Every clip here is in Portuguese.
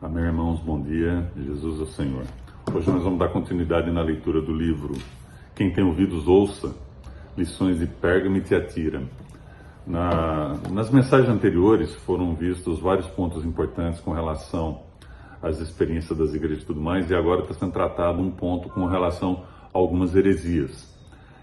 Amém, irmãos, bom dia, Jesus é o Senhor. Hoje nós vamos dar continuidade na leitura do livro Quem tem ouvidos ouça, lições de Pérgamo e Tiatira. Nas mensagens anteriores foram vistos vários pontos importantes com relação às experiências das igrejas e tudo mais, e agora está sendo tratado um ponto com relação a algumas heresias.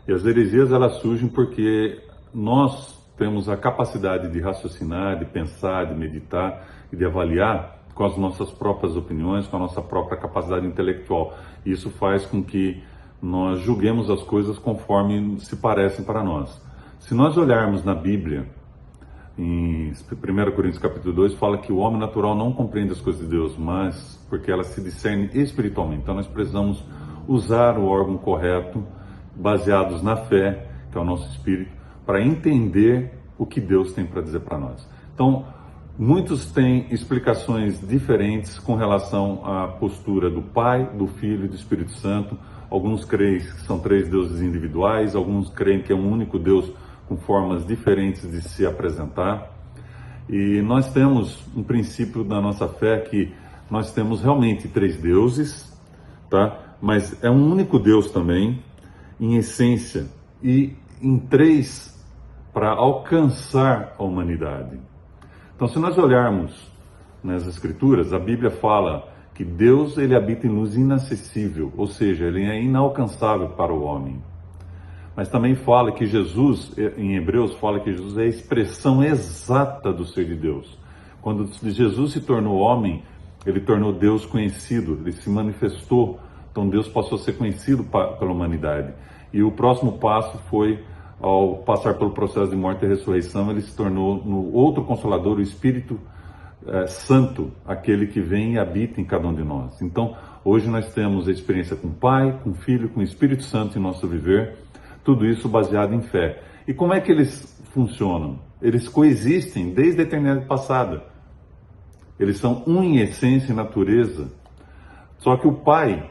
E as heresias elas surgem porque nós temos a capacidade de raciocinar, de pensar, de meditar e de avaliar com as nossas próprias opiniões, com a nossa própria capacidade intelectual. Isso faz com que nós julguemos as coisas conforme se parecem para nós. Se nós olharmos na Bíblia, em 1 Coríntios capítulo 2, fala que o homem natural não compreende as coisas de Deus, mas porque elas se discernem espiritualmente. Então nós precisamos usar o órgão correto, baseados na fé, que é o nosso espírito, para entender o que Deus tem para dizer para nós. Então, muitos têm explicações diferentes com relação à postura do Pai, do Filho e do Espírito Santo. Alguns creem que são três deuses individuais, alguns creem que é um único Deus com formas diferentes de se apresentar. E nós temos um princípio da nossa fé que nós temos realmente três deuses, tá? Mas é um único Deus também, em essência, e em três para alcançar a humanidade. Então, se nós olharmos nas Escrituras, a Bíblia fala que Deus ele habita em luz inacessível, ou seja, ele é inalcançável para o homem. Mas também fala que Jesus, em Hebreus, fala que Jesus é a expressão exata do ser de Deus. Quando Jesus se tornou homem, ele tornou Deus conhecido, ele se manifestou, então Deus passou a ser conhecido pela humanidade. E o próximo passo foi, ao passar pelo processo de morte e ressurreição, ele se tornou no outro Consolador, o Espírito Santo, aquele que vem e habita em cada um de nós. Então, hoje nós temos a experiência com o Pai, com o Filho, com o Espírito Santo em nosso viver, tudo isso baseado em fé. E como é que eles funcionam? Eles coexistem desde a eternidade passada. Eles são um em essência e natureza. Só que o Pai,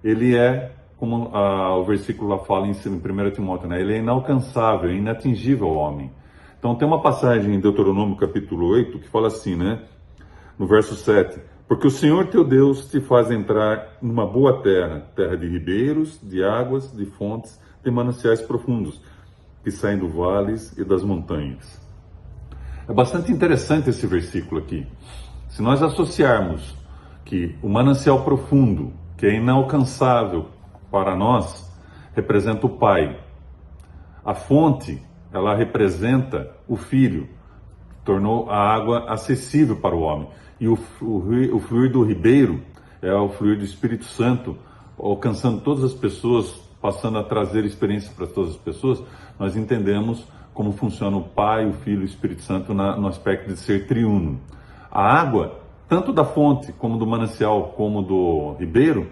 ele é, como o versículo lá fala em 1 Timóteo, né? Ele é inalcançável, inatingível ao homem. Então tem uma passagem em Deuteronômio capítulo 8 que fala assim, né? No verso 7, porque o Senhor teu Deus te faz entrar numa boa terra, terra de ribeiros, de águas, de fontes, de mananciais profundos, que saem do vales e das montanhas. É bastante interessante esse versículo aqui. Se nós associarmos que o manancial profundo, que é inalcançável para nós, representa o Pai. A fonte, ela representa o Filho, tornou a água acessível para o homem. E o fluir do ribeiro é o fluir do Espírito Santo, alcançando todas as pessoas, passando a trazer experiência para todas as pessoas. Nós entendemos como funciona o Pai, o Filho e o Espírito Santo no aspecto de ser triuno. A água, tanto da fonte, como do manancial, como do ribeiro,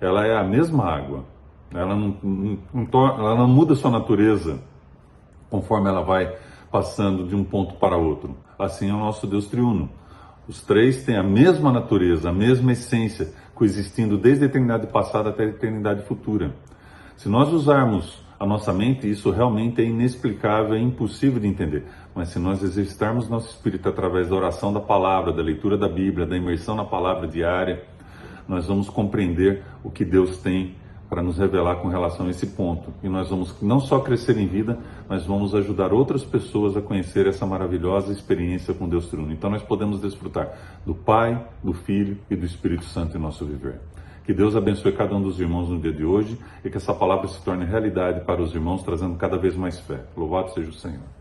ela é a mesma água. Ela não muda sua natureza conforme ela vai passando de um ponto para outro. Assim é o nosso Deus triuno. Os três têm a mesma natureza, a mesma essência, coexistindo desde a eternidade passada até a eternidade futura. Se nós usarmos a nossa mente, isso realmente é inexplicável, é impossível de entender. Mas se nós exercitarmos nosso espírito através da oração da palavra, da leitura da Bíblia, da imersão na palavra diária, nós vamos compreender o que Deus tem para nos revelar com relação a esse ponto. E nós vamos não só crescer em vida, mas vamos ajudar outras pessoas a conhecer essa maravilhosa experiência com Deus triuno. Então nós podemos desfrutar do Pai, do Filho e do Espírito Santo em nosso viver. Que Deus abençoe cada um dos irmãos no dia de hoje e que essa palavra se torne realidade para os irmãos, trazendo cada vez mais fé. Louvado seja o Senhor.